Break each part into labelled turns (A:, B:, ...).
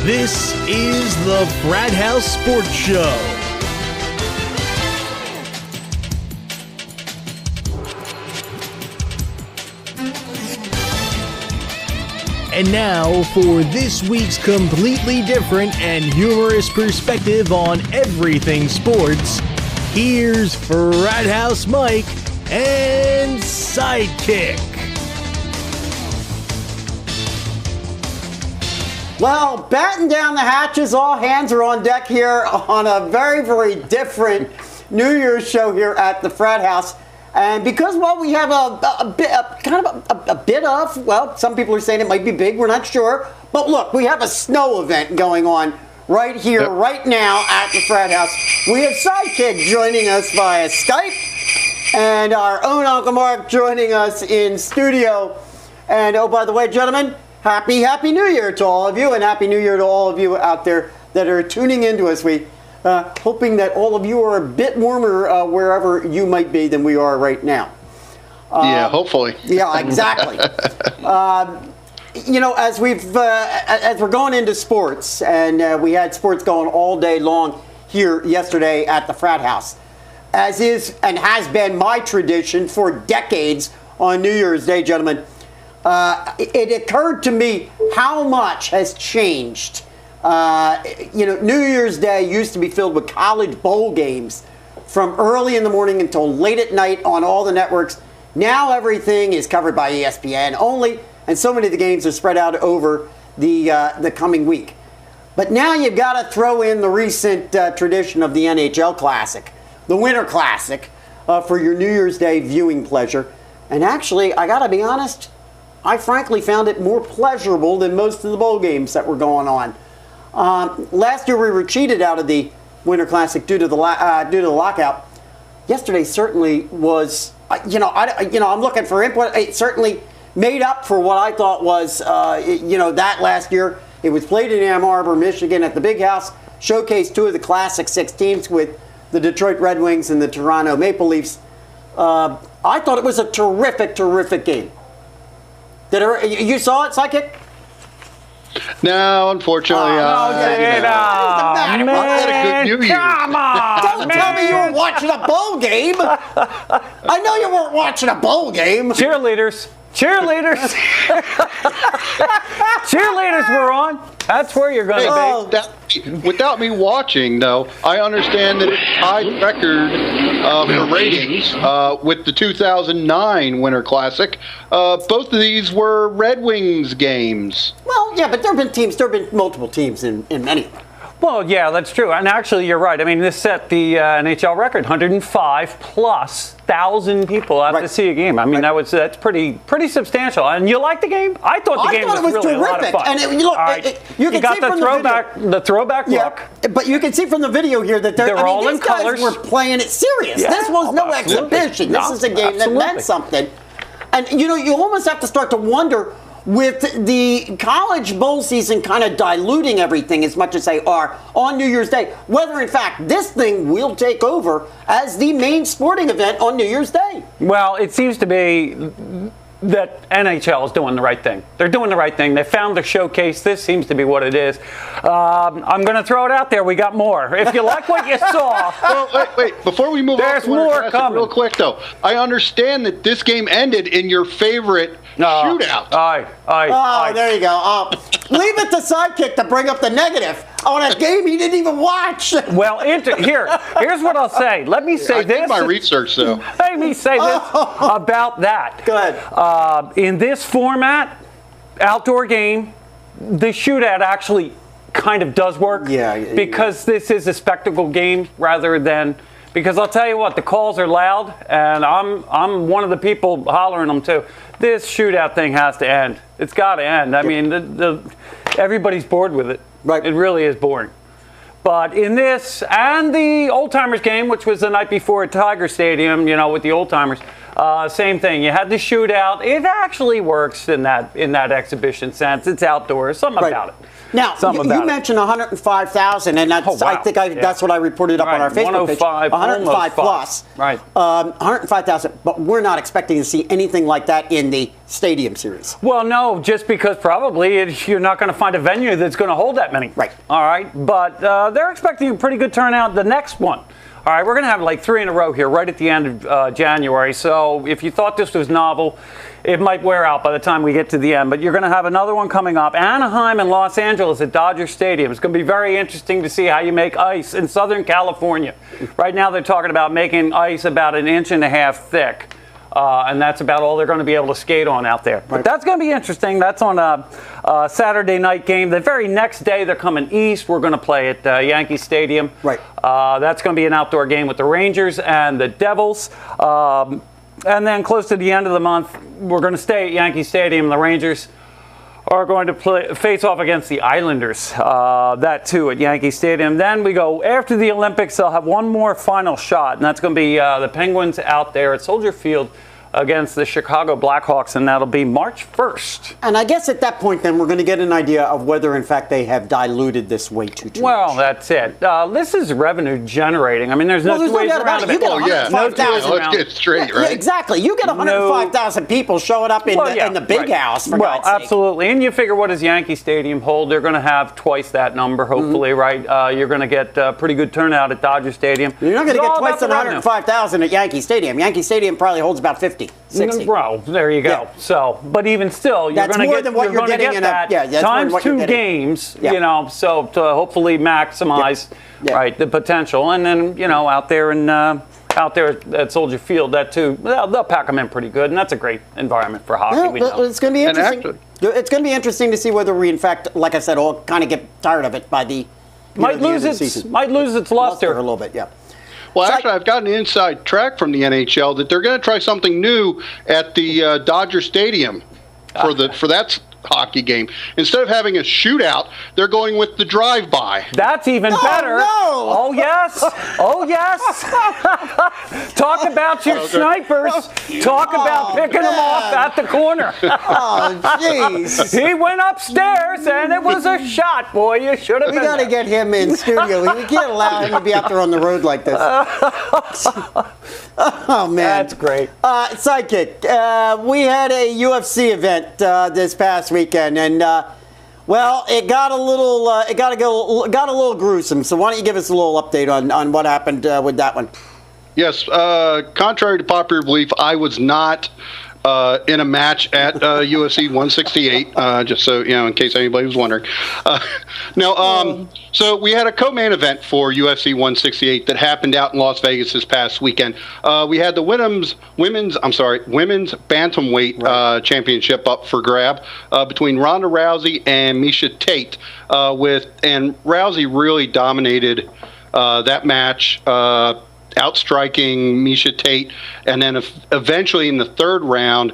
A: This is the Frat House Sports Show. And now for this week's completely different and humorous perspective on everything sports, here's Frat House Mike and Sidekick.
B: Well, batten down the hatches, all hands are on deck here on a very, very different New Year's show here at the Frat House. And because, well, we have a bit of, well, some people are saying it might be big, we're not sure. But look, we have a snow event going on right here, right now at the Frat House. We have Sidekick joining us via Skype and our own Uncle Mark joining us in studio. And, oh, by the way, gentlemen, Happy New Year to all of you, and Happy New Year to all of you out there that are tuning into us. We hoping that all of you are a bit warmer wherever you might be than we are right now.
C: Yeah, hopefully.
B: Yeah, exactly. You know, as we're going into sports, and we had sports going all day long here yesterday at the Frat House, as is and has been my tradition for decades on New Year's Day, gentlemen. It occurred to me how much has changed. You know, New Year's Day used to be filled with college bowl games from early in the morning until late at night on all the networks. Now everything is covered by ESPN only, and so many of the games are spread out over the coming week. But now you've got to throw in the recent tradition of the NHL Classic, the Winter Classic, for your New Year's Day viewing pleasure. And actually, I got to be honest, I frankly found it more pleasurable than most of the bowl games that were going on. Last year we were cheated out of the Winter Classic due to the lockout. Yesterday certainly was, I'm looking for input. It certainly made up for what I thought was, that last year. It was played in Ann Arbor, Michigan at the Big House, showcased two of the Classic Six teams with the Detroit Red Wings and the Toronto Maple Leafs. I thought it was a terrific, terrific game. You saw it, Sidekick?
C: No, unfortunately.
B: Man,
C: a good New Year.
B: come on! Don't tell me you were watching a bowl game. I know you weren't watching a bowl game.
D: Cheerleaders were on. That's where you're going to
C: be. Without me watching, though, I understand that it tied record for ratings with the 2009 Winter Classic. Both of these were Red Wings games.
B: Well, yeah, but there have been multiple teams in many of them.
D: Well, yeah, that's true. And actually, you're right. I mean, this set the NHL record, 105,000+ people out to see a game. I mean, that's pretty substantial. And you liked the game? I thought the game was really
B: terrific.
D: A lot of fun.
B: And you can see from
D: the throwback look.
B: But you can see from the video here that these guys were playing it serious. Yeah. This was no exhibition. This is a game that meant something. And, you almost have to start to wonder, with the college bowl season kind of diluting everything as much as they are on New Year's Day, whether in fact this thing will take over as the main sporting event on New Year's Day.
D: Well, it seems to be that NHL is doing the right thing. They're doing the right thing. They found the showcase. This seems to be what it is. I'm going to throw it out there. We got more. If you like what you saw.
C: Well, wait. Before we move on,
D: there's more coming.
C: Real quick, though. I understand that this game ended in your favorite shootout.
B: There you go. Leave it to Sidekick to bring up the negative on a game he didn't even watch.
D: Well, here's what I'll say. Let me say this.
C: I did my research, though.
D: Let me say this about that.
B: Go ahead.
D: In this format, outdoor game, the shootout actually kind of does work.
B: Yeah.
D: Because this is a spectacle game rather than. Because I'll tell you what, the calls are loud, and I'm one of the people hollering them too. This shootout thing has to end. It's got to end. I mean, everybody's bored with it.
B: Right.
D: It really is boring. But in this and the Old Timers game, which was the night before at Tiger Stadium, with the Old Timers, same thing. You had the shootout. It actually works in that exhibition sense. It's outdoors. Something about it.
B: Now, you mentioned 105,000, and that's, I think that's what I reported up on our Facebook page. 105 plus.
D: Right.
B: 105,000, but we're not expecting to see anything like that in the Stadium Series.
D: Well, no, just because probably you're not going to find a venue that's going to hold that many.
B: Right.
D: All right, but they're expecting a pretty good turnout the next one. All right, we're going to have like 3 in a row here right at the end of January. So if you thought this was novel, it might wear out by the time we get to the end. But you're going to have another one coming up. Anaheim and Los Angeles at Dodger Stadium. It's going to be very interesting to see how you make ice in Southern California. Right now they're talking about making ice about 1.5 inches thick. And that's about all they're going to be able to skate on out there. But that's going to be interesting. That's on a Saturday night game. The very next day, they're coming east. We're going to play at Yankee Stadium.
B: Right.
D: That's going to be an outdoor game with the Rangers and the Devils. And then close to the end of the month, we're going to stay at Yankee Stadium. The Rangers are going to face off against the Islanders, that too, at Yankee Stadium. Then we go, after the Olympics, they'll have one more final shot, and that's going to be the Penguins out there at Soldier Field against the Chicago Blackhawks, and that'll be March 1st.
B: And I guess at that point, then, we're going to get an idea of whether, in fact, they have diluted this way too much.
D: Well, that's it. This is revenue generating. I mean, there's no two ways around it.
B: You get 105,000.
C: Let's get straight, right?
B: Yeah, exactly. You get 105,000 people showing up in the big house, for God's sake.
D: Absolutely. And you figure, what does Yankee Stadium hold? They're going to have twice that number, hopefully, right? You're going to get pretty good turnout at Dodger Stadium.
B: You're not going to get twice the 105,000 at Yankee Stadium. Yankee Stadium probably holds about 50. 60.
D: Well, there you go.
B: Yeah.
D: So, but even still, you're going to get that times 2 games, you know, so to hopefully maximize right the potential, and then out there at Soldier Field, that too, they'll pack them in pretty good, and that's a great environment for hockey.
B: It's going to be interesting. It's going to be interesting to see whether we, in fact, like I said, all kind of get tired of it by the
D: might lose its luster
B: a little bit. Yeah.
C: Well, actually, I've got an inside track from the NHL that they're going to try something new at the Dodger Stadium for that hockey game. Instead of having a shootout, they're going with the drive-by.
D: That's even better.
B: No.
D: Oh, yes. Oh, yes. Talk about your snipers. Talk about picking them off at the corner.
B: Oh, jeez.
D: He went upstairs, and it was a shot, boy. You should have been
B: We got to get him in studio. We can't allow him to be out there on the road like this. Oh, man.
D: That's great.
B: Sidekick, we had a UFC event this past weekend, and well, it got a little gruesome. So why don't you give us a little update on what happened with that one?
C: Yes, contrary to popular belief, I was not in a match at UFC 168, just so, in case anybody was wondering. So we had a co-main event for UFC 168 that happened out in Las Vegas this past weekend. We had the women's bantamweight championship up for grab between Ronda Rousey and Miesha Tate, and Rousey really dominated that match, outstriking Miesha Tate, and then eventually in the third round,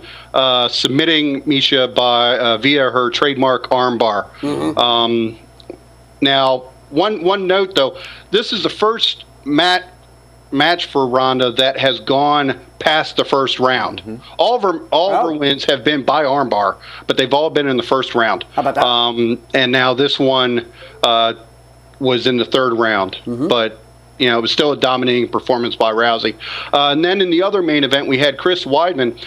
C: submitting Miesha via her trademark armbar. Mm-hmm. Now, one note though, this is the first match for Ronda that has gone past the first round. Mm-hmm. All of her wins have been by armbar, but they've all been in the first round.
B: How about that?
C: And now this one was in the third round, but it was still a dominating performance by Rousey. And then in the other main event, we had Chris Weidman,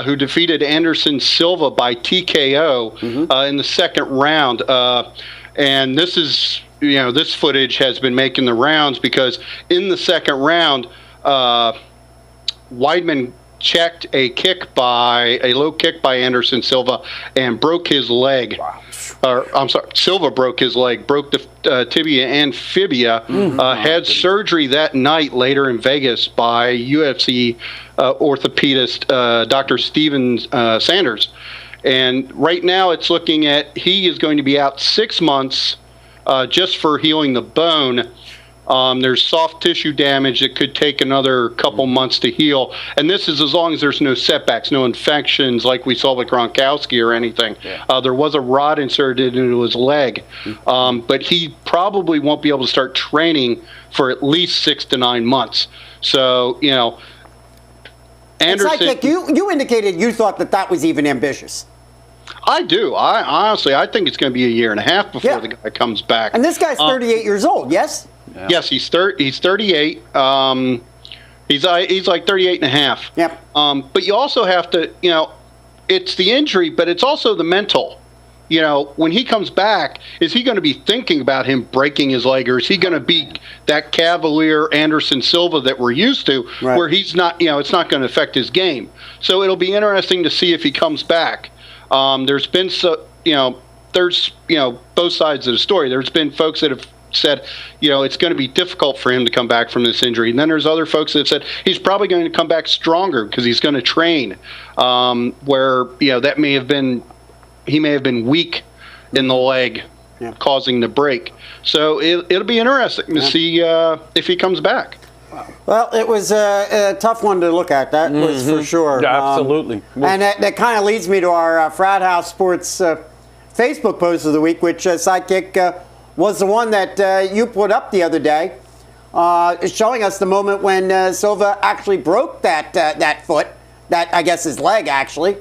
C: who defeated Anderson Silva by TKO in the second round. And this is, this footage has been making the rounds because in the second round, Weidman checked a low kick by Anderson Silva and broke his leg. Wow. Silva broke his leg, broke the tibia and fibia, had surgery that night later in Vegas by UFC orthopedist Dr. Steven Sanders. And right now it's looking at he is going to be out 6 months just for healing the bone. There's soft tissue damage that could take another couple months to heal. And this is as long as there's no setbacks, no infections like we saw with Gronkowski or anything. Yeah. There was a rod inserted into his leg. But he probably won't be able to start training for at least 6 to 9 months. So, Anderson...
B: Sidekick, you indicated you thought that was even ambitious.
C: I do. I think it's going to be a year and a half before the guy comes back.
B: And this guy's 38 years old, yes?
C: Yeah. Yes, he's 38. He's like 38 and a half.
B: Yep.
C: But you also have to, it's the injury, but it's also the mental. When he comes back, is he going to be thinking about him breaking his leg, or is he going to be that cavalier Anderson Silva that we're used to, where he's not, it's not going to affect his game. So it'll be interesting to see if he comes back. There's been there's both sides of the story. There's been folks that have said, it's going to be difficult for him to come back from this injury. And then there's other folks that have said he's probably going to come back stronger because he's going to train, where, that he may have been weak in the leg, causing the break. So it'll be interesting to see if he comes back.
B: Well, it was a tough one to look at. That was for sure.
D: Yeah, absolutely.
B: And that kind of leads me to our Frat House Sports Facebook post of the week, which Sidekick was the one that you put up the other day, showing us the moment when Silva actually broke that foot, that I guess his leg actually.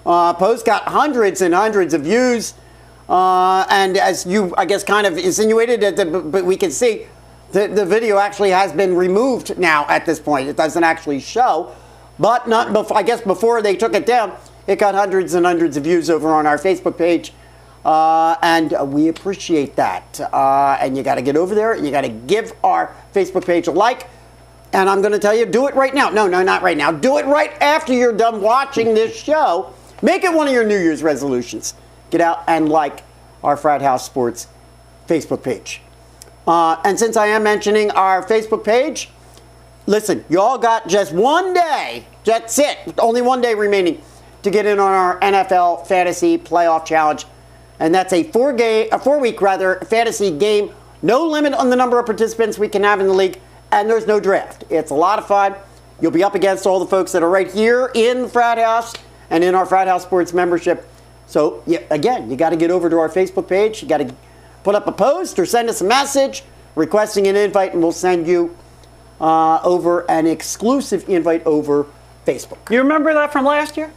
B: Post got hundreds and hundreds of views, and as you, I guess, kind of insinuated, but we can see the video actually has been removed now at this point. It doesn't actually show, but not before, I guess before they took it down, it got hundreds and hundreds of views over on our Facebook page, and we appreciate that. And you got to get over there, and you got to give our Facebook page a like. And I'm going to tell you, do it right now. No, not right now. Do it right after you're done watching this show. Make it one of your New Year's resolutions. Get out and like our Frat House Sports Facebook page. And since I am mentioning our Facebook page, listen, you all got just one day, that's it, only one day remaining to get in on our NFL Fantasy Playoff Challenge. And that's a four-week fantasy game. No limit on the number of participants we can have in the league, and there's no draft. It's a lot of fun. You'll be up against all the folks that are right here in the Frat House and in our Frat House Sports membership. So, again, you got to get over to our Facebook page. You got to put up a post or send us a message requesting an invite, and we'll send you over an exclusive invite over Facebook.
D: You remember that from last year?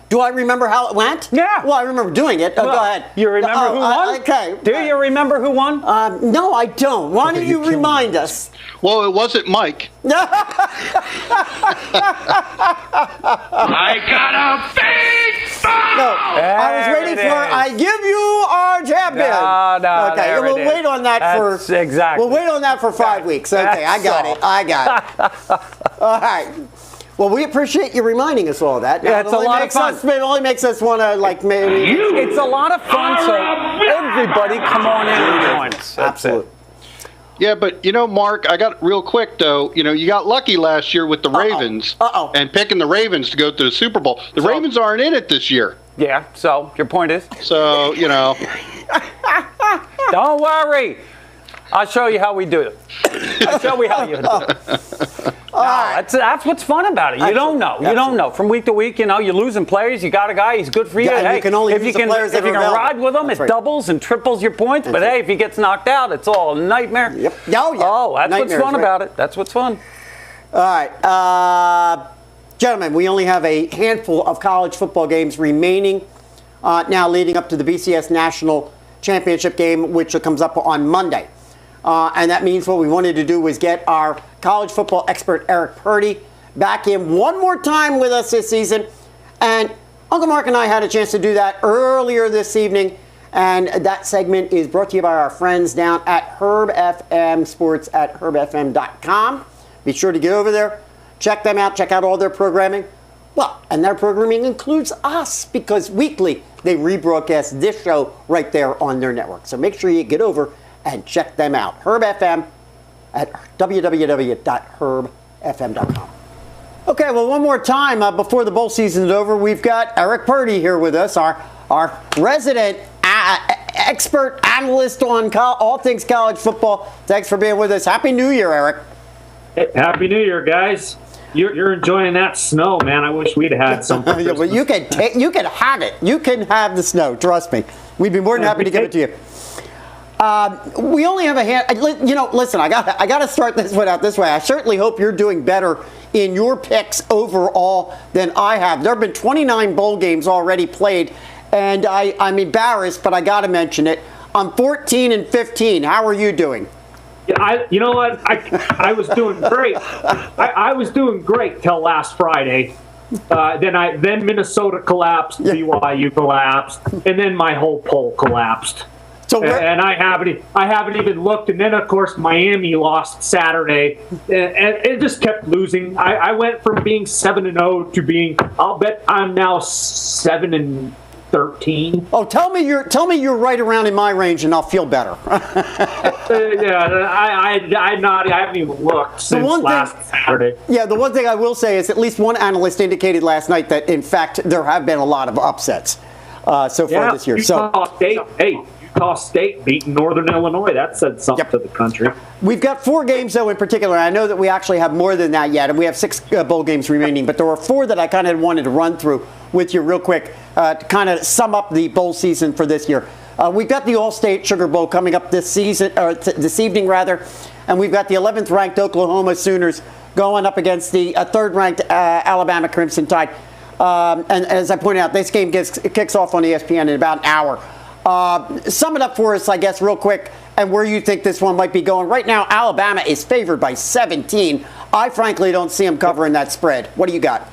B: Do I remember how it went?
D: Yeah.
B: Well, I remember doing it. Go ahead.
D: You remember who won?
B: Okay.
D: Do you remember who won?
B: No, I don't. Why don't you remind us?
C: Well, it wasn't Mike.
E: I got a big ball!
B: No, I was waiting for I give you our champion.
D: No,
B: okay, we'll wait on that for
D: exactly.
B: We'll wait on that for 5 weeks. Okay, I got it. All right. Well, we appreciate you reminding us all that.
D: Yeah, it's a lot of fun.
B: It only makes us want to, like, maybe.
D: It's a lot of fun, so everybody come on in and join us.
B: Absolutely.
C: Yeah, but, Mark, I got real quick, though. You got lucky last year with the Ravens and picking the Ravens to go to the Super Bowl. The Ravens aren't in it this year.
D: Yeah, so your point is?
C: So,
D: Don't worry. I'll show you how we do it. I'll show you how you do it. That's what's fun about it. You don't know. You don't know. From week to week, you're losing players. You got a guy, he's good for you.
B: Yeah,
D: hey,
B: you can only use the players that are available.
D: Ride with him, it doubles and triples your points. But hey, if he gets knocked out, it's all a nightmare.
B: Yep.
D: Oh, that's what's fun about it. That's what's fun.
B: All right. Gentlemen, we only have a handful of college football games remaining now leading up to the BCS National Championship game, which comes up on Monday. And that means what we wanted to do was get our college football expert, Eric Purdy, back in one more time with us this season. And Uncle Mark and I had a chance to do that earlier this evening. And that segment is brought to you by our friends down at Herb FM Sports at herbfm.com. Be sure to get over there, check them out, check out all their programming. Well, and their programming includes us because weekly they rebroadcast this show right there on their network. So make sure you get over and check them out. Herb FM at www.herbfm.com. Okay, well, one more time before the bowl season is over, we've got Eric Purdy here with us, our resident expert analyst on all things college football. Thanks for being with us. Happy New Year, Eric.
F: Hey, Happy New Year, guys. You're enjoying that snow, man. I wish we'd had some.
B: Yeah, well, you can have it. You can have the snow. Trust me. We'd be more than happy to give it to you. We only have a hand. Listen. I got to start this one out this way. I certainly hope you're doing better in your picks overall than I have. There have been 29 bowl games already played, and I'm embarrassed, but I got to mention it. I'm 14-15. How are you doing?
F: Yeah, you know what? I was doing great. I was doing great till last Friday. Then Minnesota collapsed, BYU collapsed, and then my whole poll collapsed. And I haven't even looked. And then of course Miami lost Saturday, and it just kept losing. I went from being 7-0 to being. I'll bet I'm now 7-13.
B: Oh, tell me you're right around in my range, and I'll feel better.
F: I haven't even looked since last Saturday.
B: Yeah, the one thing I will say is at least one analyst indicated last night that in fact there have been a lot of upsets so far this year.
F: Utah State beating Northern Illinois. That said something to the country.
B: We've got 4 games, though, in particular. I know that we actually have more than that yet, and we have 6 bowl games remaining. But there were 4 that I kind of wanted to run through with you real quick to kind of sum up the bowl season for this year. We've got the All-State Sugar Bowl coming up this season, or this evening, rather. And we've got the 11th-ranked Oklahoma Sooners going up against the 3rd-ranked Alabama Crimson Tide. And as I pointed out, this game kicks off on ESPN in about an hour. Sum it up for us, I guess, real quick, and where you think this one might be going. Right now, Alabama is favored by 17. I frankly don't see them covering that spread. What do you got?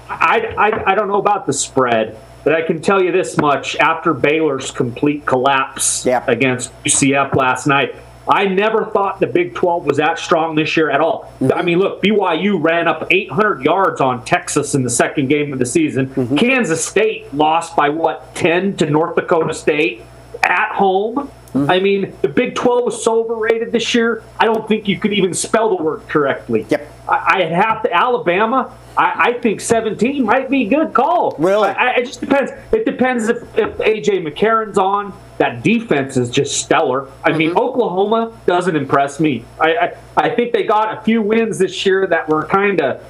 F: I don't know about the spread, but I can tell you this much. After Baylor's complete collapse against UCF last night, I never thought the Big 12 was that strong this year at all. I mean, look, BYU ran up 800 yards on Texas in the second game of the season. Kansas State lost by, 10 to North Dakota State at home. I mean, the Big 12 was so overrated this year, I don't think you could even spell the word correctly. I'd have to Alabama. I think 17 might be a good call.
B: Really?
F: It just depends. It depends if A.J. McCarron's on. That defense is just stellar. I mean, Oklahoma doesn't impress me. I think they got a few wins this year that were kind of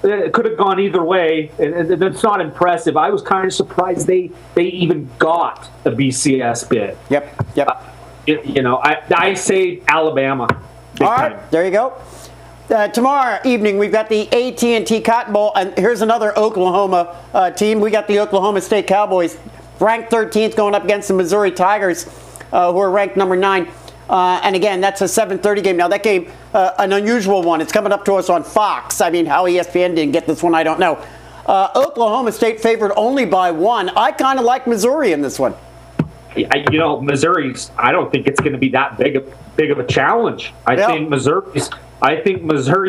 F: could have gone either way, and it's not impressive. I was kind of surprised they even got a BCS bid. I say Alabama.
B: All right, there you go. Tomorrow evening, we've got the AT&T Cotton Bowl, and here's another Oklahoma team. We got the Oklahoma State Cowboys, ranked 13th, going up against the Missouri Tigers, who are ranked number 9. And again, that's a 7:30 game. Now, that game, an unusual one. It's coming up to us on Fox. I mean, how ESPN didn't get this one, I don't know. Oklahoma State favored only by 1. I kind of like Missouri in this one.
F: Missouri's. I don't think it's going to be that big of a challenge. I think Missouri's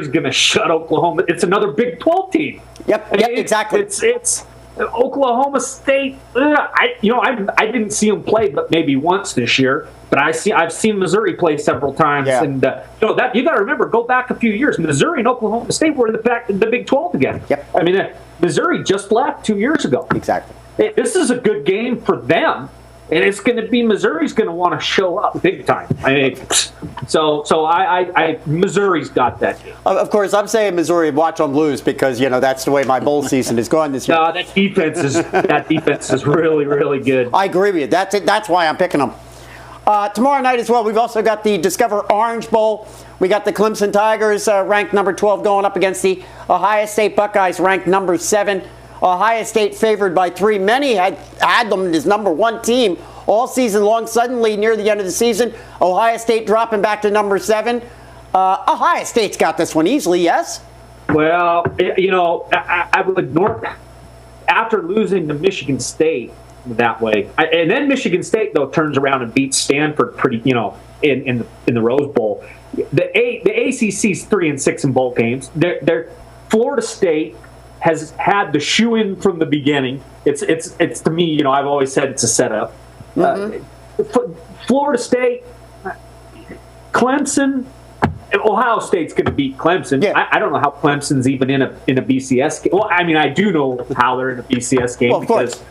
F: going to shut Oklahoma. It's another Big 12 team.
B: Exactly.
F: It's Oklahoma State. I didn't see them play, but maybe once this year. But I've seen Missouri play several times, and that you got to remember. Go back a few years. Missouri and Oklahoma State were in the Big 12 again. I mean, Missouri just left 2 years ago.
B: Exactly.
F: This is a good game for them. And it's going to be Missouri's going to want to show up big time. I mean, so Missouri's got that game.
B: Of course, I'm saying Missouri. Watch them lose because that's the way my bowl season is going this year.
F: No, that defense is really, really good.
B: I agree with you. That's it. That's why I'm picking them. Tomorrow night as well, we've also got the Discover Orange Bowl. We got the Clemson Tigers, ranked number 12, going up against the Ohio State Buckeyes, ranked number 7. Ohio State favored by 3. Many had them as number 1 team all season long. Suddenly, near the end of the season, Ohio State dropping back to number 7. Ohio State's got this one easily, yes?
F: Well, I would after losing to Michigan State that way, and then Michigan State though turns around and beats Stanford pretty, in the Rose Bowl. The ACC's 3-6 in bowl games. They're Florida State has had the shoe-in from the beginning. It's to me, I've always said it's a setup. Florida State, Clemson, Ohio State's going to beat Clemson. I don't know how Clemson's even in a BCS game. Well, I mean, I do know how they're in a BCS game because,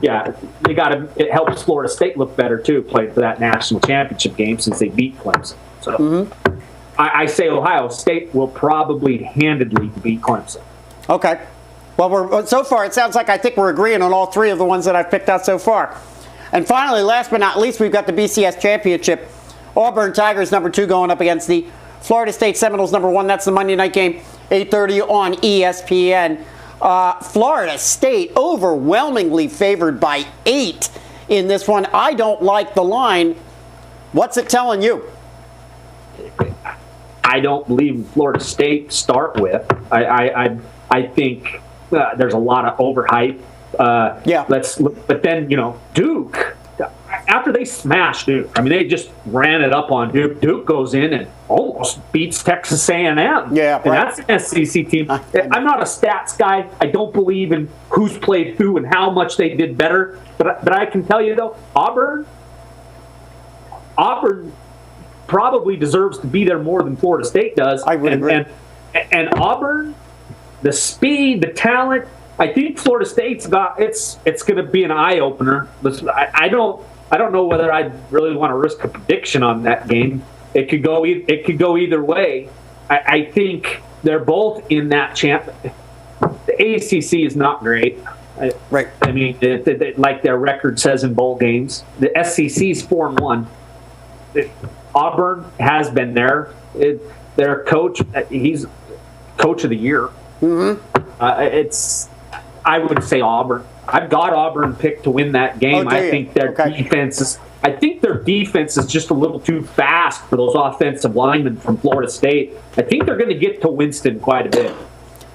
F: it helps Florida State look better too, playing for that national championship game since they beat Clemson. So I say Ohio State will probably handedly beat Clemson.
B: Okay. Well, so far, it sounds like I think we're agreeing on all 3 of the ones that I've picked out so far. And finally, last but not least, we've got the BCS Championship. Auburn Tigers, number 2, going up against the Florida State Seminoles, number 1. That's the Monday night game, 8:30 on ESPN. Florida State overwhelmingly favored by 8 in this one. I don't like the line. What's it telling you?
F: I don't believe in Florida State to start with. I think there's a lot of overhype.
B: Yeah.
F: But then, Duke, after they smashed Duke, I mean, they just ran it up on Duke. Duke goes in and almost beats Texas A&M.
B: Yeah, right.
F: And that's an SEC team. I'm not a stats guy. I don't believe in who's played who and how much they did better. But I can tell you, though, Auburn probably deserves to be there more than Florida State does.
B: I would agree.
F: And Auburn, the speed, the talent, I think Florida State's got it's going to be an eye opener. I don't know whether I really want to risk a prediction on that game. It could go either way. I think they're both in that champ. The ACC is not great.
B: Right.
F: I mean, like their record says in bowl games, the SEC's 4-1. Auburn has been there. Their coach, he's coach of the year.
B: Mm-hmm.
F: I would say Auburn. I've got Auburn picked to win that game. I think their defense is just a little too fast for those offensive linemen from Florida State. I think they're going to get to Winston quite a bit.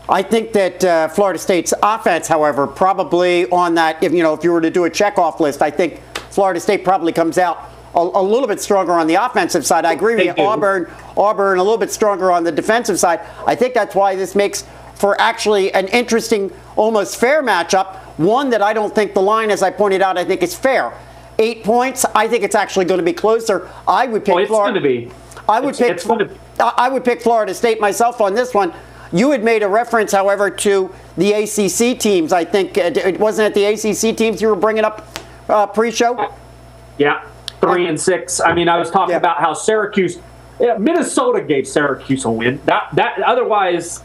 B: I think that Florida State's offense, however, probably on that, if you were to do a checkoff list, I think Florida State probably comes out a little bit stronger on the offensive side. I agree with you. Auburn a little bit stronger on the defensive side. I think that's why this makes for actually an interesting, almost fair matchup. One that I don't think the line, as I pointed out, I think is fair. 8 points. I think it's actually going to be closer. I would pick Florida. I would pick Florida State myself on this one. You had made a reference, however, to the ACC teams. I think it wasn't the ACC teams you were bringing up pre-show.
F: Yeah, 3 and 6. I mean, I was talking about how Minnesota gave Syracuse a win. That otherwise,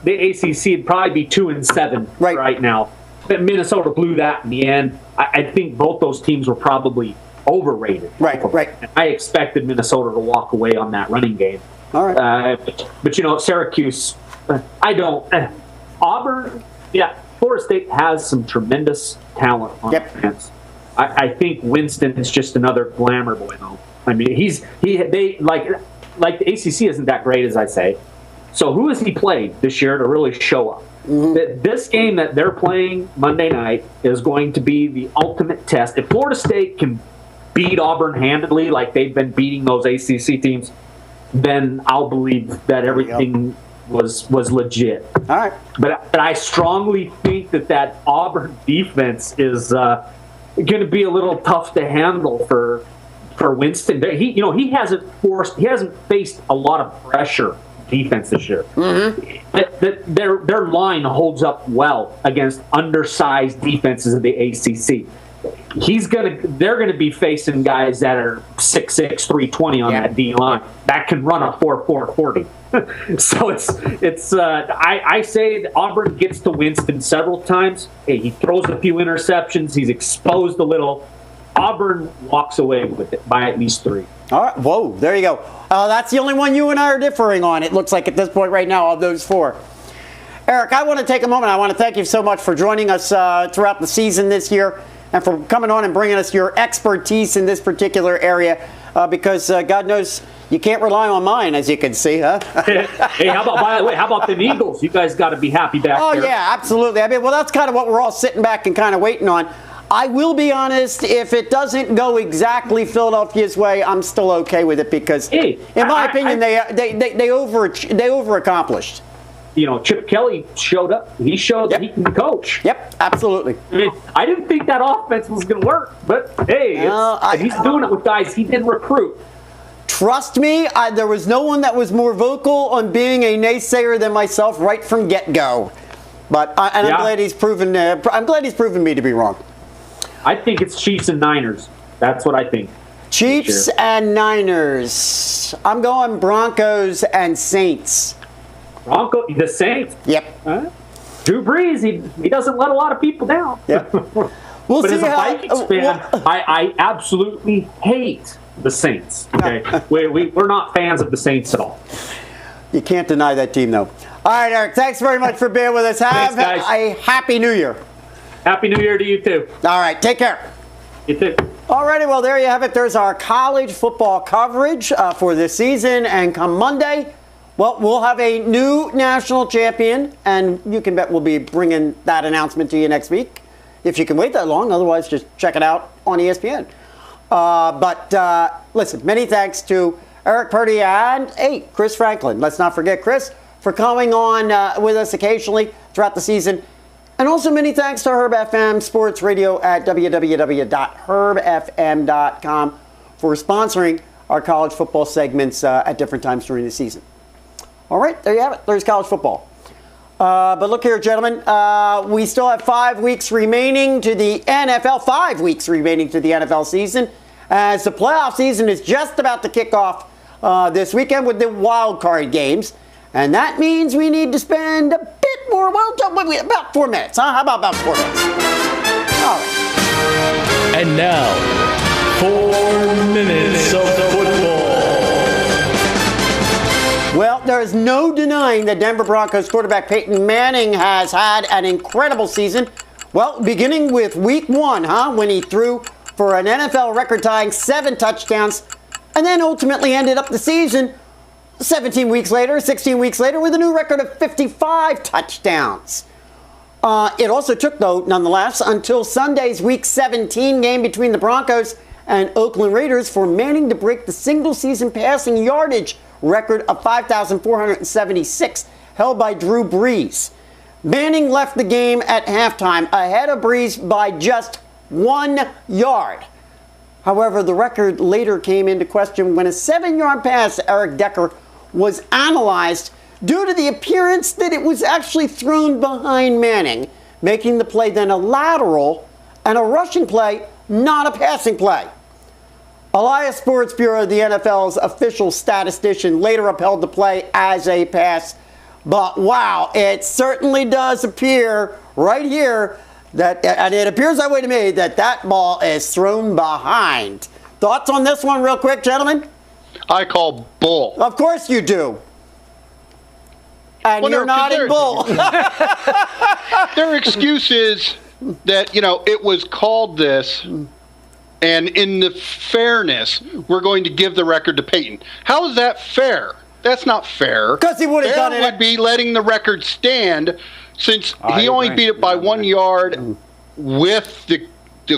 F: the ACC would probably be 2 and 7 right now. But Minnesota blew that in the end. I think both those teams were probably overrated.
B: Right.
F: I expected Minnesota to walk away on that running game.
B: All right.
F: But Syracuse, I don't. Auburn, Florida State has some tremendous talent on defense. I think Winston is just another glamour boy, though. I mean, the ACC isn't that great, as I say. So who has he played this year to really show up? Mm-hmm. This game that they're playing Monday night is going to be the ultimate test. If Florida State can beat Auburn handedly, like they've been beating those ACC teams, then I'll believe that everything was legit.
B: All right.
F: But I strongly think that Auburn defense is going to be a little tough to handle for Winston. He hasn't faced a lot of pressure defense this year. Mm-hmm. Their line holds up well against undersized defenses of the ACC. They're gonna be facing guys that are 6'6", 320 on that D line that can run a 4.40. So I say that Auburn gets to Winston several times. He throws a few interceptions. He's exposed a little. Auburn walks away with it by at least 3.
B: All right. Whoa, there you go. That's the only one you and I are differing on, it looks like, at this point right now, of those 4. Eric, I want to take a moment. I want to thank you so much for joining us throughout the season this year and for coming on and bringing us your expertise in this particular area because God knows you can't rely on mine, as you can see, huh?
F: Hey, by the way, how about the Eagles? You guys got to be happy back there.
B: Oh, yeah, absolutely. I mean, well, that's kind of what we're all sitting back and kind of waiting on. I will be honest, if it doesn't go exactly Philadelphia's way, I'm still okay with it because, in my opinion, they overaccomplished.
F: Chip Kelly showed up. He showed that he can coach.
B: Yep, absolutely.
F: I mean, I didn't think that offense was going to work, but hey, he's doing it with guys he didn't recruit.
B: Trust me, there was no one that was more vocal on being a naysayer than myself right from get-go. But I'm glad he's proven. I'm glad he's proven me to be wrong.
F: I think it's Chiefs and Niners. That's what I think.
B: Chiefs and Niners. I'm going Broncos and Saints.
F: The Saints?
B: Yep.
F: Drew Brees, he doesn't let a lot of people down.
B: Yep.
F: But as a Vikings fan, I absolutely hate the Saints. Okay, we're not fans of the Saints at all.
B: You can't deny that team, though. All right, Eric, thanks very much for being with us. Have a happy New Year.
F: Happy New Year to you, too.
B: All right, take care.
F: You too.
B: All righty, well, there you have it. There's our college football coverage for this season. And come Monday, well, we'll have a new national champion. And you can bet we'll be bringing that announcement to you next week. If you can wait that long. Otherwise, just check it out on ESPN. But listen, many thanks to Eric Purdy and, Chris Franklin. Let's not forget Chris for coming on with us occasionally throughout the season. And also many thanks to Herb FM Sports Radio at www.herbfm.com for sponsoring our college football segments at different times during the season. All right, there you have it. There's college football. But look here, gentlemen. We still have 5 weeks remaining to the NFL. 5 weeks remaining to the NFL season, as the playoff season is just about to kick off this weekend with the wild card games. And that means we need to spend a bit more, about 4 minutes. Huh? How about 4 minutes? All right.
A: And now, 4 minutes of football.
B: Well, there is no denying that Denver Broncos quarterback Peyton Manning has had an incredible season. Well, beginning with week 1, when he threw for an NFL record-tying 7 touchdowns, and then ultimately ended up the season 16 weeks later with a new record of 55 touchdowns. It also took, though, nonetheless, until Sunday's Week 17 game between the Broncos and Oakland Raiders for Manning to break the single-season passing yardage record of 5,476 held by Drew Brees. Manning left the game at halftime ahead of Brees by just 1 yard. However, the record later came into question when a 7-yard pass to Eric Decker was analyzed due to the appearance that it was actually thrown behind Manning, making the play then a lateral and a rushing play, not a passing play. Elias Sports Bureau, the NFL's official statistician, later upheld the play as a pass. But wow, it certainly does appear right here that, and it appears that way to me, that ball is thrown behind. Thoughts on this one real quick, gentlemen?
C: I call bull.
B: Of course you do. And you're nodding bull.
C: Their excuse is that, it was called this, and in the fairness, we're going to give the record to Peyton. How is that fair? That's not fair.
B: Because he would have done it.
C: Would be letting the record stand, since he only beat it by 1 yard with the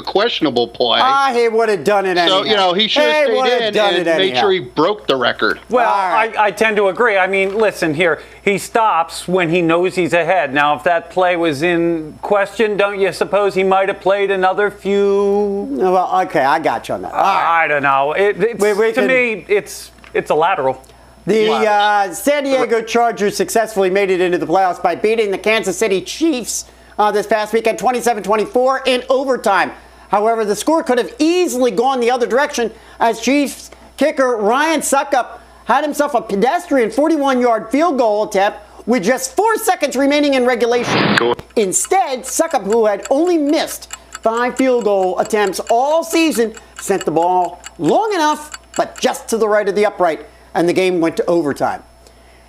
C: questionable play.
B: He would have done it anyhow.
C: So, he should have stayed in and made sure he broke the record.
D: Well, I tend to agree. I mean, listen here. He stops when he knows he's ahead. Now, if that play was in question, don't you suppose he might have played another few?
B: Well, okay, I got you on that.
D: I don't know. To me, it's a lateral.
B: The San Diego Chargers successfully made it into the playoffs by beating the Kansas City Chiefs this past weekend, 27-24 in overtime. However, the score could have easily gone the other direction as Chiefs kicker Ryan Succop had himself a pedestrian 41-yard field goal attempt with just 4 seconds remaining in regulation. Cool. Instead, Succop, who had only missed 5 field goal attempts all season, sent the ball long enough, but just to the right of the upright, and the game went to overtime.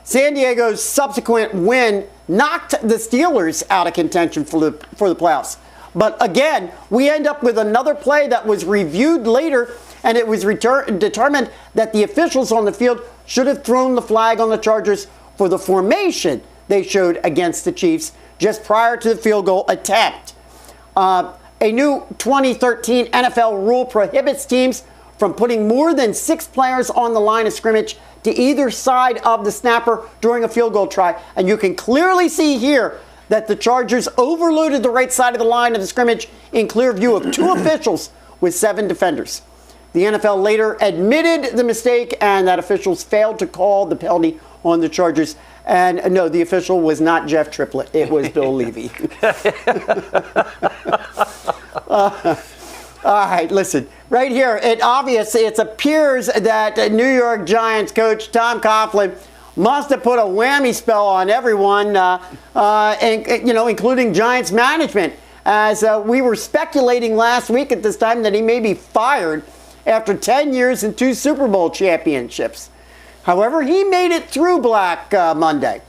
B: San Diego's subsequent win knocked the Steelers out of contention for the playoffs. But again, we end up with another play that was reviewed later, and it was determined that the officials on the field should have thrown the flag on the Chargers for the formation they showed against the Chiefs just prior to the field goal attempt. A new 2013 NFL rule prohibits teams from putting more than 6 players on the line of scrimmage to either side of the snapper during a field goal try. And you can clearly see here that the Chargers overloaded the right side of the line of the scrimmage in clear view of 2 officials with 7 defenders. The NFL later admitted the mistake and that officials failed to call the penalty on the Chargers. And no, the official was not Jeff Triplett. It was Bill Levy. All right, listen. Right here, it appears that New York Giants coach Tom Coughlin must have put a whammy spell on everyone, including Giants management, as we were speculating last week at this time that he may be fired after 10 years and 2 Super Bowl championships. However, he made it through Black Monday.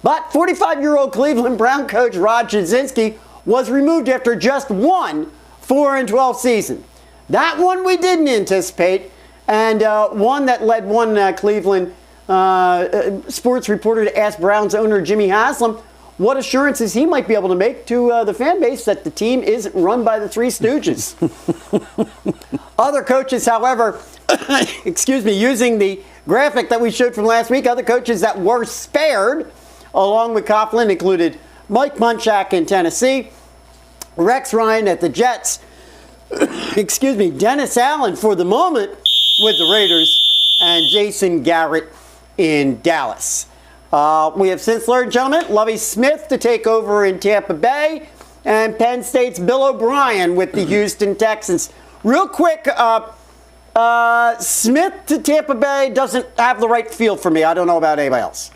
B: But 45-year-old Cleveland Brown coach Rod Jasinski was removed after just one 4-12 season. That one we didn't anticipate, and one that led one Cleveland sports reporter to ask Browns owner Jimmy Haslam what assurances he might be able to make to the fan base that the team isn't run by the Three Stooges. Other coaches, however, using the graphic that we showed from last week, other coaches that were spared, along with Coughlin, included Mike Munchak in Tennessee, Rex Ryan at the Jets, Dennis Allen for the moment with the Raiders, and Jason Garrett in Dallas. We have since learned, gentlemen, Lovie Smith to take over in Tampa Bay, and Penn State's Bill O'Brien with the Houston Texans. Real quick, Smith to Tampa Bay doesn't have the right feel for me. I don't know about anybody else.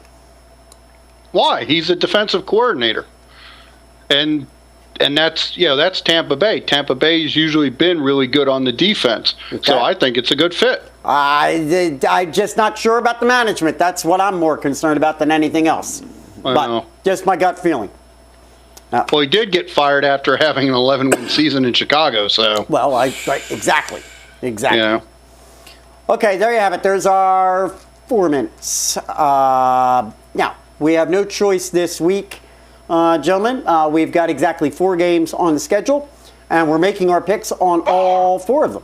C: Why? He's a defensive coordinator. And that's Tampa Bay. Tampa Bay's usually been really good on the defense. Okay. So I think it's a good fit.
B: I'm just not sure about the management. That's what I'm more concerned about than anything else. But just my gut feeling.
C: Well, he did get fired after having an 11-win season in Chicago. So
B: exactly.
C: Yeah.
B: Okay, there you have it. There's our 4 minutes. Now, we have no choice this week, gentlemen. We've got exactly 4 games on the schedule, and we're making our picks on all 4 of them.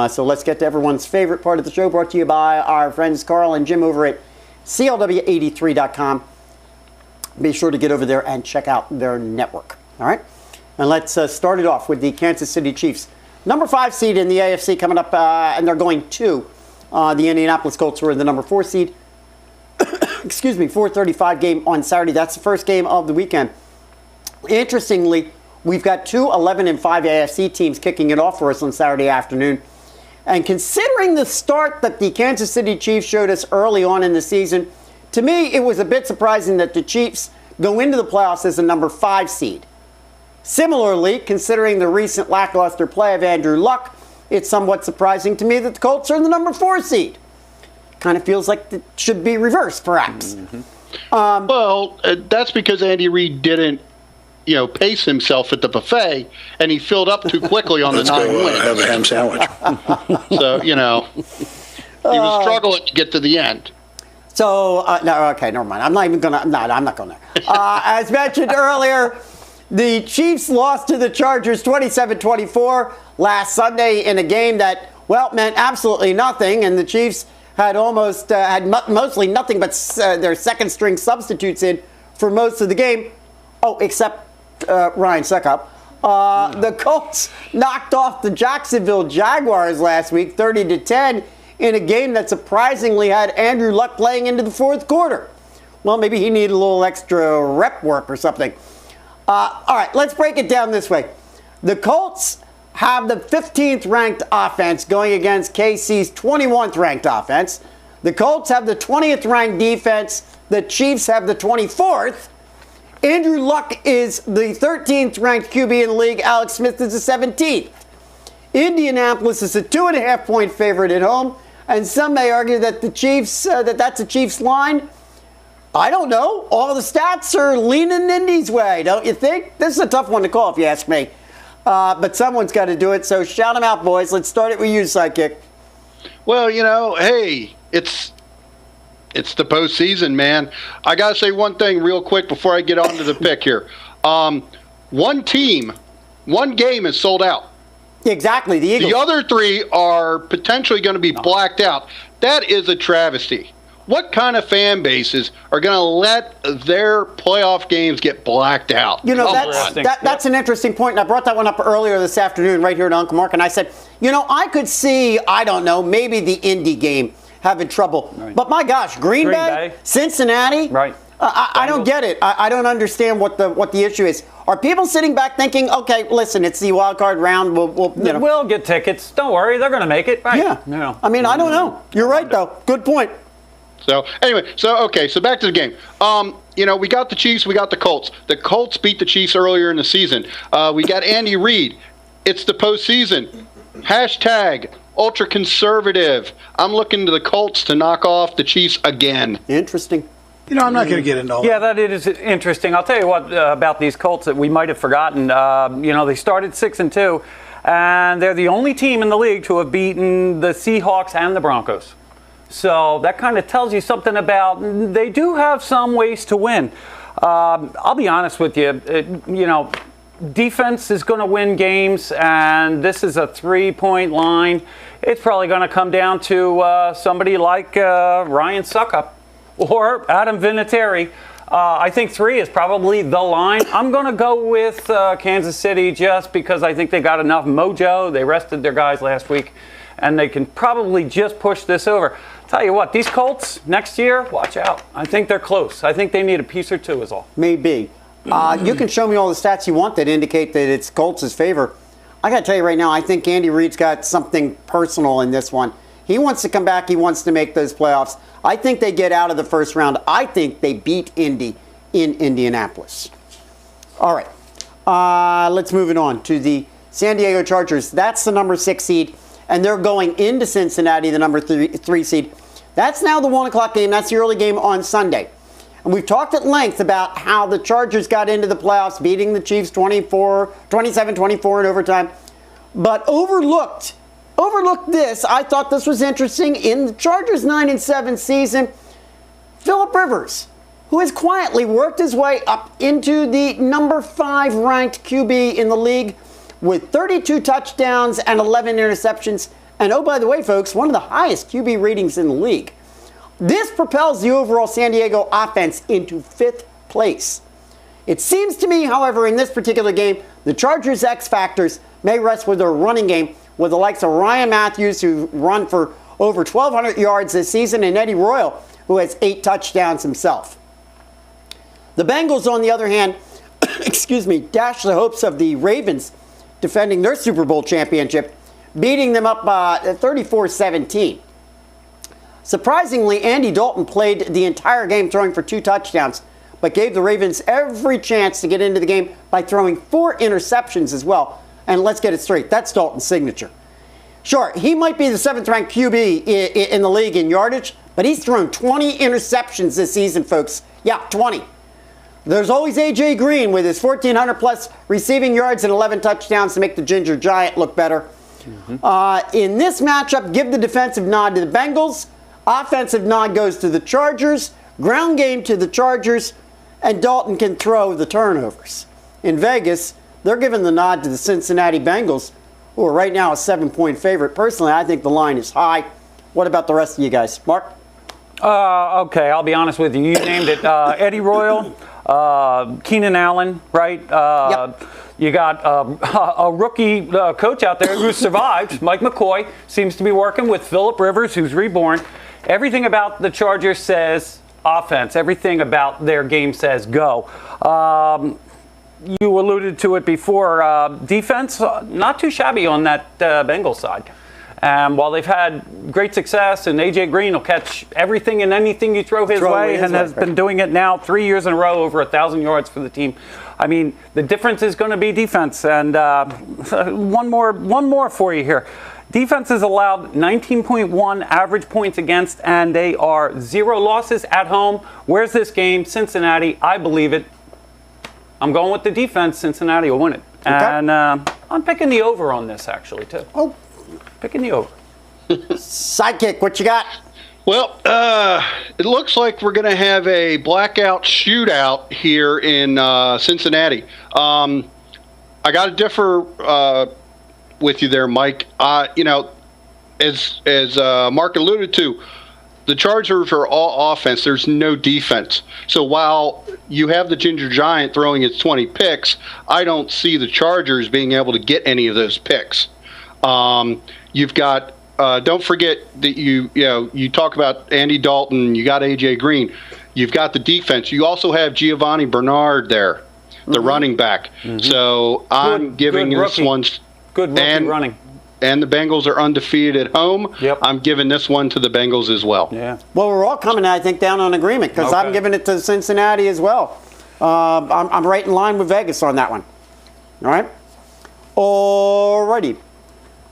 B: So let's get to everyone's favorite part of the show, brought to you by our friends Carl and Jim over at CLW83.com. Be sure to get over there and check out their network. All right? And let's start it off with the Kansas City Chiefs. Number 5 seed in the AFC coming up, and they're going to the Indianapolis Colts, who are the number 4 seed. 4:35 game on Saturday. That's the first game of the weekend. Interestingly, we've got 2 11-5 AFC teams kicking it off for us on Saturday afternoon. And considering the start that the Kansas City Chiefs showed us early on in the season, to me, it was a bit surprising that the Chiefs go into the playoffs as a number 5 seed. Similarly, considering the recent lackluster play of Andrew Luck, it's somewhat surprising to me that the Colts are the number 4 seed. Kind of feels like it should be reversed, perhaps.
C: Mm-hmm. That's because Andy Reid didn't, pace himself at the buffet, and he filled up too quickly on the 9 win.
G: Have a ham sandwich.
C: So, he was struggling to get to the end.
B: So, never mind. I'm not even going to. No, I'm not going there. As mentioned earlier, the Chiefs lost to the Chargers 27-24 last Sunday in a game that, meant absolutely nothing, and the Chiefs had mostly nothing but their second-string substitutes in for most of the game. Oh, except Ryan Succop. The Colts knocked off the Jacksonville Jaguars last week, 30-10, in a game that surprisingly had Andrew Luck playing into the 4th quarter. Well, maybe he needed a little extra rep work or something. All right, let's break it down this way. The Colts have the 15th ranked offense going against KC's 21th ranked offense. The Colts have the 20th ranked defense. The Chiefs have the 24th. Andrew Luck is the 13th ranked QB in the league. Alex Smith is the 17th. Indianapolis is a 2.5-point favorite at home, and some may argue that the Chiefs that's a Chiefs line. I don't know. All the stats are leaning Indy's way, don't you think? This is a tough one to call, if you ask me. But someone's got to do it, so shout them out, boys. Let's start it with you, Sidekick.
C: Well, hey, it's the postseason, man. I got to say one thing real quick before I get on to the pick here. One team, one game is sold out.
B: Exactly, the Eagles.
C: The other 3 are potentially going to be blacked out. That is a travesty. What kind of fan bases are going to let their playoff games get blacked out?
B: That's an interesting point, and I brought that one up earlier this afternoon right here at Uncle Mark, and I said, I could see, maybe the Indy game having trouble. Right. But my gosh, Green Bay, Cincinnati,
D: right?
B: I don't get it. I don't understand what the issue is. Are people sitting back thinking, okay, listen, it's the wild card round.
D: We'll get tickets. Don't worry, they're going to make it. Right.
B: Yeah. I don't know. You're right, though. Good point.
C: So anyway, so back to the game. We got the Chiefs, we got the Colts. The Colts beat the Chiefs earlier in the season. We got Andy Reid. It's the postseason. Hashtag ultra conservative. I'm looking to the Colts to knock off the Chiefs again.
B: Interesting.
G: I'm not going to get into all that.
D: Yeah, that is interesting. I'll tell you what about these Colts that we might have forgotten. They started 6-2, and they're the only team in the league to have beaten the Seahawks and the Broncos. So that kind of tells you something about they do have some ways to win. I'll be honest with you. Defense is going to win games, and this is a 3-point line. It's probably going to come down to somebody like Ryan Succop or Adam Vinatieri. I think 3 is probably the line. I'm going to go with Kansas City just because I think they got enough mojo. They rested their guys last week, and they can probably just push this over. Tell you what, these Colts next year, watch out. I think they're close. I think they need a piece or two is all.
B: Maybe. You can show me all the stats you want that indicate that it's Colts' favor. I got to tell you right now, I think Andy Reid's got something personal in this one. He wants to come back. He wants to make those playoffs. I think they get out of the first round. I think they beat Indy in Indianapolis. All right. Let's move it on to the San Diego Chargers. That's the number 6 seed, and they're going into Cincinnati, the number 3 seed. That's now the 1 o'clock game. That's the early game on Sunday. And we've talked at length about how the Chargers got into the playoffs, beating the Chiefs 27-24 in overtime, but overlooked this. I thought this was interesting. In the Chargers' 9-7 season, Phillip Rivers, who has quietly worked his way up into the number 5 ranked QB in the league with 32 touchdowns and 11 interceptions. And oh, by the way, folks, one of the highest QB ratings in the league. This propels the overall San Diego offense into 5th place. It seems to me, however, in this particular game, the Chargers' X factors may rest with their running game, with the likes of Ryan Matthews, who run for over 1,200 yards this season, and Eddie Royal, who has 8 touchdowns himself. The Bengals, on the other hand, dashed the hopes of the Ravens defending their Super Bowl championship, beating them up 34-17. Surprisingly, Andy Dalton played the entire game throwing for 2 touchdowns, but gave the Ravens every chance to get into the game by throwing 4 interceptions as well. And let's get it straight, that's Dalton's signature. Sure, he might be the 7th-ranked QB in the league in yardage, but he's thrown 20 interceptions this season, folks. Yeah, 20. There's always A.J. Green with his 1,400-plus receiving yards and 11 touchdowns to make the Ginger Giant look better. In this matchup, give the defensive nod to the Bengals. Offensive nod goes to the Chargers. Ground game to the Chargers. And Dalton can throw the turnovers. In Vegas, they're giving the nod to the Cincinnati Bengals, who are right now a 7-point favorite. Personally, I think the line is high. What about the rest of you guys? Mark?
D: Okay, I'll be honest with you. You named it. Eddie Royal, Keenan Allen, right?
B: Yep.
D: You got a rookie coach out there who survived. Mike McCoy seems to be working with Phillip Rivers, who's reborn. Everything about the Chargers says offense. Everything about their game says go. You alluded to it before. Defense, not too shabby on that Bengals side. While they've had great success, and A.J. Green will catch everything and anything you throw his way, and has been doing it now 3 years in a row, over 1,000 yards for the team. I mean, the difference is going to be defense. And one more for you here. Defense has allowed 19.1 average points against, and they are 0 losses at home. Where's this game? Cincinnati. I believe it. I'm going with the defense. Cincinnati will win it. Okay. And I'm picking the over on this, actually, too.
B: Oh.
D: Picking the over.
B: Sidekick, what you got?
C: Well, it looks like we're going to have a blackout shootout here in Cincinnati. I got to differ with you there, Mike. As Mark alluded to, the Chargers are all offense. There's no defense. So while you have the Ginger Giant throwing its 20 picks, I don't see the Chargers being able to get any of those picks. You've got don't forget that you talk about Andy Dalton, you got A.J. Green, you've got the defense. You also have Giovanni Bernard there, the running back. Mm-hmm. So I'm giving this one.
D: Good rookie running.
C: And the Bengals are undefeated at home. Yep. I'm giving this one to the Bengals as well.
D: Yeah.
B: Well, we're all coming, I think, down on agreement, because I'm giving it to Cincinnati as well. I'm right in line with Vegas on that one. All right? Alrighty.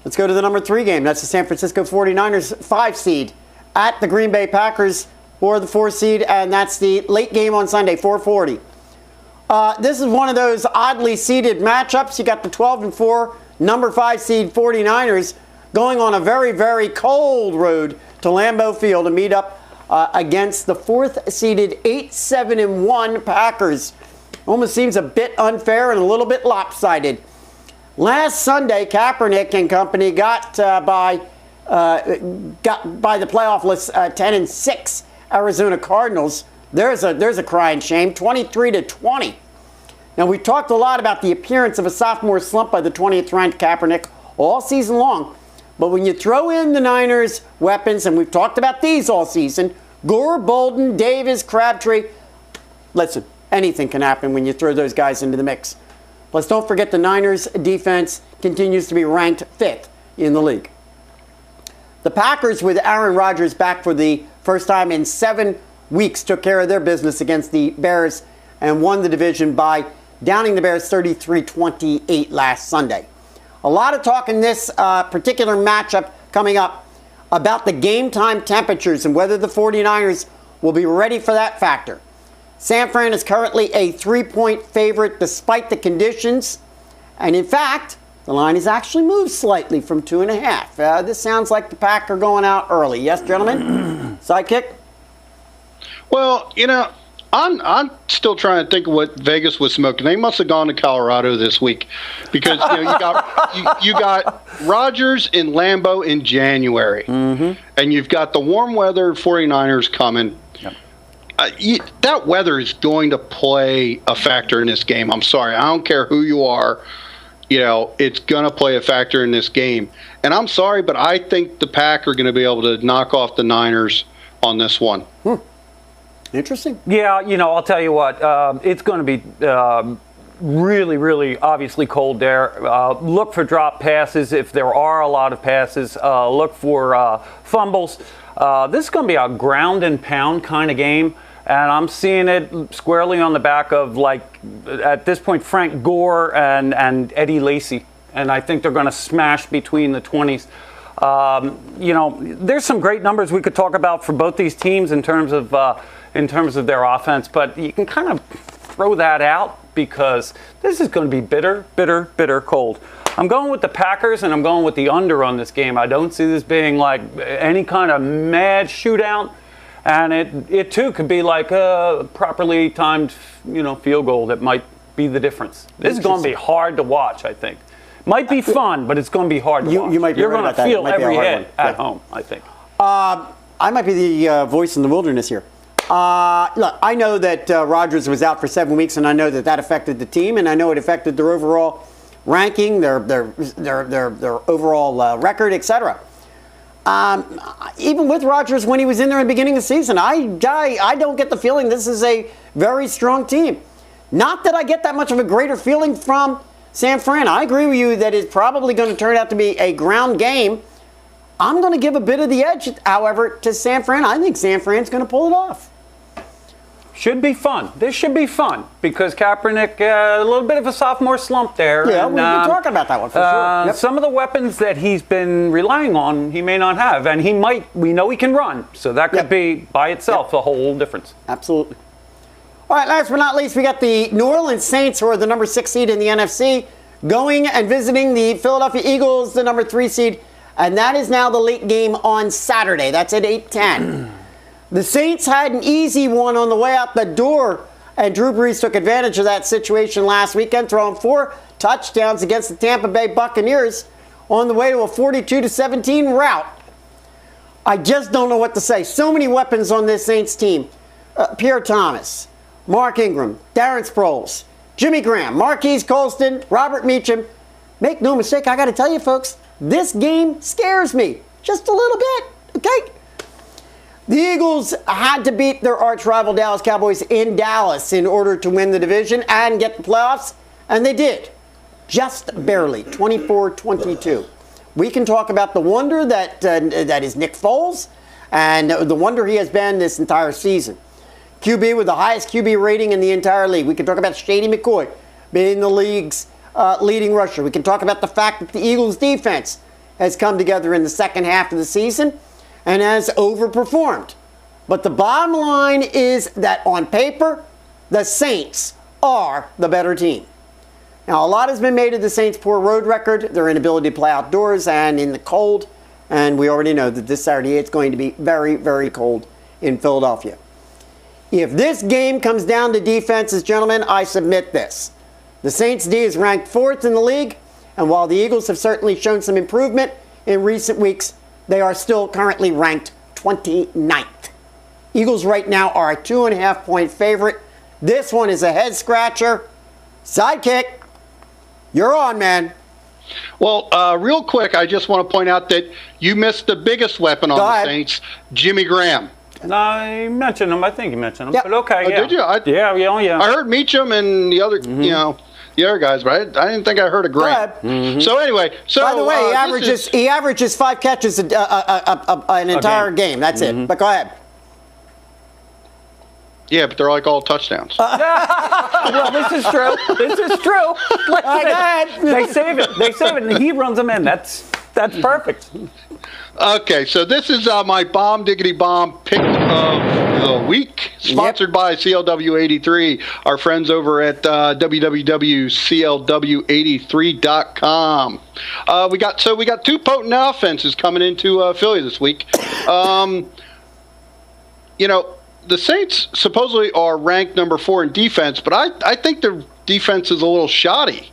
B: Let's go to the number 3 game. That's the San Francisco 49ers 5 seed at the Green Bay Packers. for the 4 seed, and that's the late game on Sunday, 4:40. This is one of those oddly seeded matchups. You got the 12-4 number 5 seed 49ers going on a very, very cold road to Lambeau Field to meet up against the 4th seeded 8-7-1 Packers. Almost seems a bit unfair and a little bit lopsided. Last Sunday, Kaepernick and company got by the playoff list 10-6 Arizona Cardinals. There's a crying shame, 23-20. Now, we talked a lot about the appearance of a sophomore slump by the 20th ranked Kaepernick all season long. But when you throw in the Niners' weapons, and we've talked about these all season, Gore, Bolden, Davis, Crabtree, listen, anything can happen when you throw those guys into the mix. Plus, don't forget the Niners' defense continues to be ranked 5th in the league. The Packers, with Aaron Rodgers back for the first time in 7 weeks, took care of their business against the Bears and won the division by downing the Bears 33-28 last Sunday. A lot of talk in this particular matchup coming up about the game time temperatures and whether the 49ers will be ready for that factor. San Fran is currently a 3-point favorite despite the conditions. And in fact, the line has actually moved slightly from 2.5. This sounds like the Pack are going out early. Yes, gentlemen? Sidekick?
C: Well, I'm still trying to think of what Vegas was smoking. They must have gone to Colorado this week because you got Rodgers in Lambeau in January, and you've got the warm weather 49ers coming. Yep. That weather is going to play a factor in this game. I'm sorry. I don't care who you are. It's going to play a factor in this game. And I'm sorry, but I think the Pack are going to be able to knock off the Niners on this one.
B: Interesting.
D: Yeah, I'll tell you what. It's going to be really, really obviously cold there. Look for drop passes if there are a lot of passes. Look for fumbles. This is going to be a ground and pound kind of game. And I'm seeing it squarely on the back of, at this point, Frank Gore and Eddie Lacy. And I think they're going to smash between the 20s. There's some great numbers we could talk about for both these teams in terms of their offense. But you can kind of throw that out because this is going to be bitter, bitter, bitter cold. I'm going with the Packers, and I'm going with the under on this game. I don't see this being like any kind of mad shootout. And it too could be like a properly timed, field goal that might be the difference. This is going to be hard to watch, I think. Might be fun, but it's going to be hard to watch.
B: You might be
D: You're
B: right
D: going
B: about
D: to feel
B: that.
D: every hit at home, I think.
B: I might be the voice in the wilderness here. Look, I know that Rodgers was out for 7 weeks, and I know that affected the team, and I know it affected their overall ranking, their overall record, etc. Even with Rodgers when he was in there in the beginning of the season, I don't get the feeling this is a very strong team. Not that I get that much of a greater feeling from San Fran. I agree with you that it's probably going to turn out to be a ground game. I'm going to give a bit of the edge, however, to San Fran. I think San Fran's going to pull it off.
D: Should be fun. This should be fun because Kaepernick, a little bit of a sophomore slump there.
B: Yeah, we've been talking about that one for sure. Yep.
D: Some of the weapons that he's been relying on, he may not have. And we know he can run. So that could be, by itself, a whole difference.
B: Absolutely. All right, last but not least, we got the New Orleans Saints, who are the number 6 seed in the NFC, going and visiting the Philadelphia Eagles, the number 3 seed. And that is now the late game on Saturday. That's at 8:10. The Saints had an easy one on the way out the door, and Drew Brees took advantage of that situation last weekend, throwing 4 touchdowns against the Tampa Bay Buccaneers on the way to a 42-17 rout. I just don't know what to say. So many weapons on this Saints team. Pierre Thomas, Mark Ingram, Darren Sproles, Jimmy Graham, Marquise Colston, Robert Meacham. Make no mistake, I got to tell you folks, this game scares me just a little bit, okay? The Eagles had to beat their arch rival Dallas Cowboys in Dallas in order to win the division and get the playoffs, and they did. Just barely, 24-22. We can talk about the wonder that is Nick Foles and the wonder he has been this entire season. QB with the highest QB rating in the entire league. We can talk about Shady McCoy being the league's leading rusher. We can talk about the fact that the Eagles' defense has come together in the second half of the season and has overperformed. But the bottom line is that on paper, the Saints are the better team. Now, a lot has been made of the Saints' poor road record, their inability to play outdoors and in the cold. And we already know that this Saturday it's going to be very, very cold in Philadelphia. If this game comes down to defenses, gentlemen, I submit this. The Saints' D is ranked 4th in the league, and while the Eagles have certainly shown some improvement in recent weeks, they are still currently ranked 29th. Eagles right now are a 2.5-point favorite. This one is a head-scratcher. Sidekick, you're on, man.
C: Well, real quick, I just want to point out that you missed the biggest weapon on the Saints, Jimmy Graham.
D: I mentioned him. I think you mentioned him.
B: Yep.
D: But okay,
C: Oh,
D: yeah.
C: did you?
D: Yeah.
C: I heard Meacham and the other, the other guys, but I didn't think I heard a Graham. So anyway,
B: by the way, he averages 5 catches an entire game. That's it. But go ahead.
C: Yeah, but they're like all touchdowns.
D: Well, this is true. Listen, they save it, and he runs them in. That's perfect.
C: Okay, so this is my bomb diggity bomb pick of the week, sponsored by CLW83, our friends over at www.clw83.com. We got 2 potent offenses coming into Philly this week. The Saints supposedly are ranked number 4 in defense, but I think their defense is a little shoddy.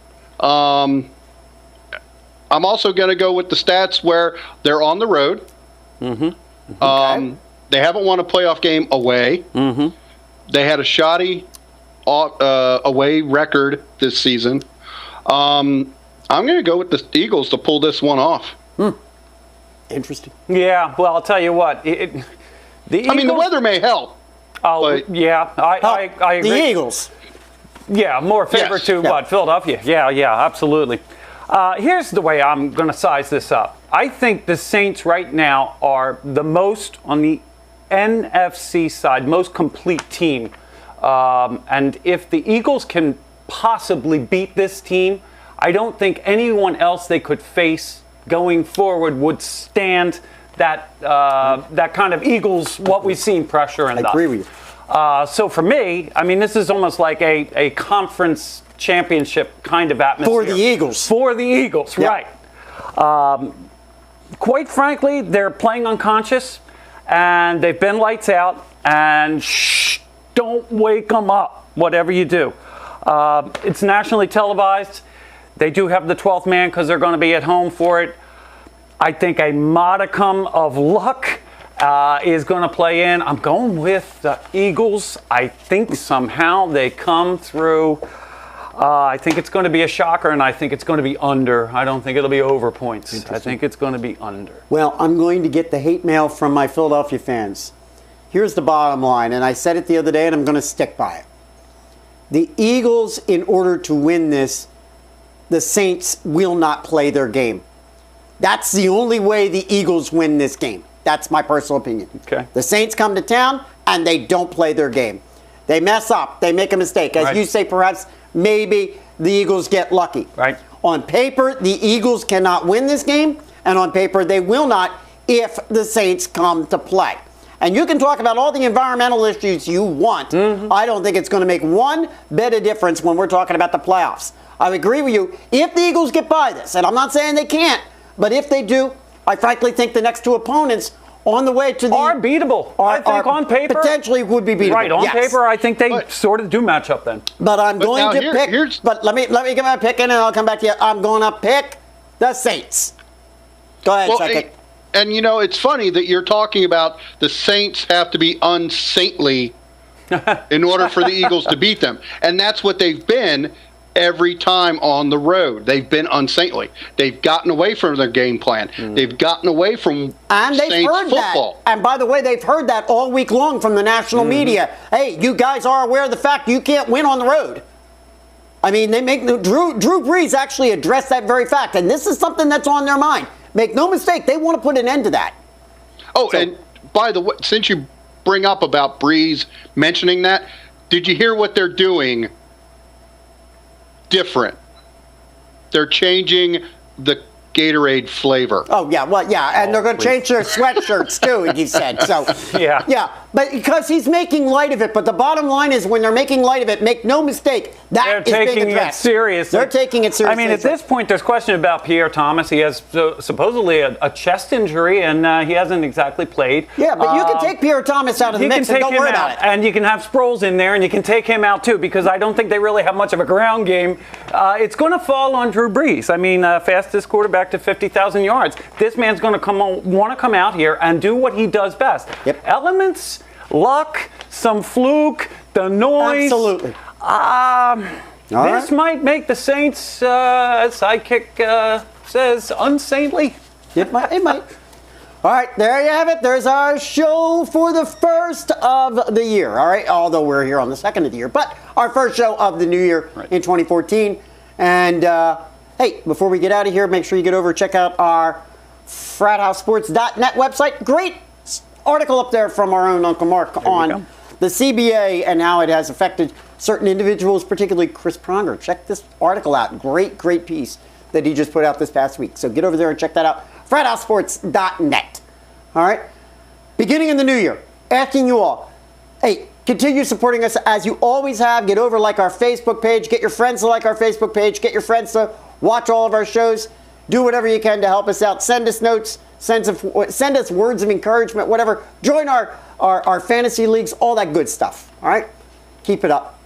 C: I'm also going to go with the stats where they're on the road. Okay. They haven't won a playoff game away. They had a shoddy away record this season. I'm going to go with the Eagles to pull this one off.
B: Interesting.
D: Yeah, well, I'll tell you what. The
C: weather may help.
D: Oh, yeah, I agree.
B: The Eagles.
D: Yeah, more favor to Philadelphia. Yeah, absolutely. Here's the way I'm going to size this up. I think the Saints right now are the most on the NFC side, most complete team. And if the Eagles can possibly beat this team, I don't think anyone else they could face going forward would stand that kind of Eagles, what we've seen, pressure and
B: I agree with you.
D: So for me, this is almost like a conference championship kind of atmosphere.
B: For the Eagles.
D: For the Eagles, right. Quite frankly, they're playing unconscious, and they've been lights out, and don't wake them up, whatever you do. It's nationally televised. They do have the 12th man because they're going to be at home for it. I think a modicum of luck is going to play in. I'm going with the Eagles. I think somehow they come through. I think it's going to be a shocker, and I think it's going to be under. I don't think it'll be over points. I think it's going to be under.
B: Well, I'm going to get the hate mail from my Philadelphia fans. Here's the bottom line, and I said it the other day, and I'm going to stick by it. The Eagles, in order to win this, the Saints will not play their game. That's the only way the Eagles win this game. That's my personal opinion.
D: Okay.
B: The Saints come to town, and they don't play their game. They mess up. They make a mistake. As you say, perhaps, maybe the Eagles get lucky.
D: Right.
B: On paper, the Eagles cannot win this game, and on paper, they will not if the Saints come to play. And you can talk about all the environmental issues you want. I don't think it's going to make one bit of difference when we're talking about the playoffs. I agree with you. If the Eagles get by this, and I'm not saying they can't, but if they do, I frankly think the next 2 opponents on the way to the
D: are beatable. I think on paper
B: potentially would be beatable.
D: Right, on paper, I think they sort of do match up then.
B: But I'm going to pick. But let me get my pick in, and I'll come back to you. I'm going to pick the Saints. Go ahead, Sidekick.
C: And it's funny that you're talking about the Saints have to be unsaintly in order for the Eagles to beat them, and that's what they've been. Every time on the road, they've been unsaintly. They've gotten away from their game plan. They've gotten away from Saints football.
B: And by the way, they've heard that all week long from the national media. Hey, you guys are aware of the fact you can't win on the road. I mean, Drew Brees actually addressed that very fact, and this is something that's on their mind. Make no mistake, they want to put an end to that.
C: Oh, so, and by the way, since you bring up about Brees mentioning that, did you hear what they're doing? Different. They're changing the Gatorade flavor.
B: Oh, yeah, well, yeah, and they're going to change their sweatshirts, too, he said. So, yeah, but because he's making light of it. But the bottom line is when they're making light of it, make no mistake,
D: they're taking it seriously.
B: They're taking it seriously.
D: I mean, at this point, there's question about Pierre Thomas. He has supposedly a chest injury, and he hasn't exactly played.
B: Yeah, but you can take Pierre Thomas out of the mix and don't worry about it.
D: And you can have Sproles in there, and you can take him out, too, because I don't think they really have much of a ground game. It's going to fall on Drew Brees. I mean, fastest quarterback to 50,000 yards. This man's going to want to come out here and do what he does best.
B: Yep.
D: Elements, luck, some fluke, the noise.
B: Absolutely.
D: This might make the Saints, as Sidekick says, unsaintly.
B: It might. All right, there you have it. There's our show for the first of the year. All right, although we're here on the second of the year, but our first show of the new year in 2014. And hey, before we get out of here, make sure you get over and check out our FratHouseSports.net website. Great article up there from our own Uncle Mark on the CBA and how it has affected certain individuals, particularly Chris Pronger. Check this article out. Great piece that he just put out this past week. So get over there and check that out. FratHouseSports.net. All right? Beginning in the new year, asking you all, hey, continue supporting us as you always have. Get over, like our Facebook page. Get your friends to like our Facebook page. Get your friends to watch all of our shows. Do whatever you can to help us out. Send us notes. Send us words of encouragement, whatever. Join our fantasy leagues, all that good stuff. All right? Keep it up.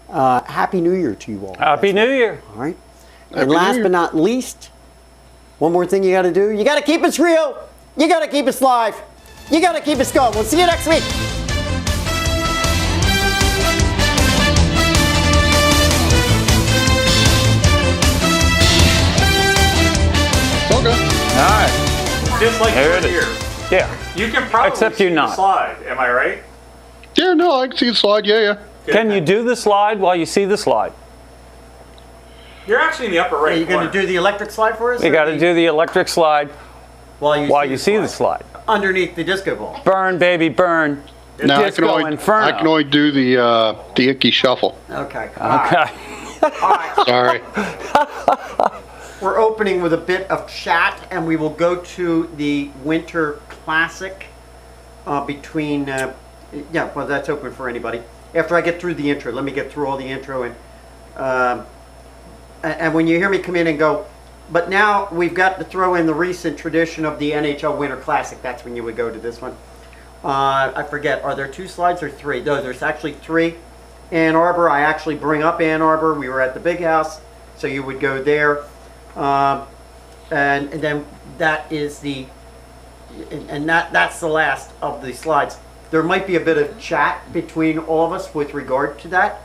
B: Happy New Year to you all.
D: Happy New Year.
B: All right? And last but not least, one more thing you got to do. You got to keep us real. You got to keep us live. You got to keep us going. We'll see you next week.
C: Okay.
D: All right.
G: Just like
D: There it
G: here.
D: is. Yeah.
G: You can probably
D: Except
G: see
D: you
G: the
D: not.
G: slide. Am I right?
C: Yeah, no, I can see the slide. Yeah.
D: Can you do the slide while you see the slide?
G: You're actually in the upper right
B: Are you going
G: corner.
B: to do the electric slide for us?
D: You got to do the electric slide
B: while
D: you see the slide.
B: Underneath the disco ball.
D: Burn, baby, burn.
C: No, I
D: Disco Inferno.
C: can only do the icky shuffle.
B: Okay.
D: Okay.
B: All right.
C: Sorry.
B: We're opening with a bit of chat, and we will go to the Winter Classic between. Well, that's open for anybody. After I get through the intro, let me get through all the intro, and when you hear me come in and go, but now we've got to throw in the recent tradition of the NHL Winter Classic. That's when you would go to this one. I forget, are there 2 slides or 3? No, there's actually 3. Ann Arbor, I actually bring up Ann Arbor. We were at the Big House, so you would go there. And then that is that's the last of the slides. There might be a bit of chat between all of us with regard to that.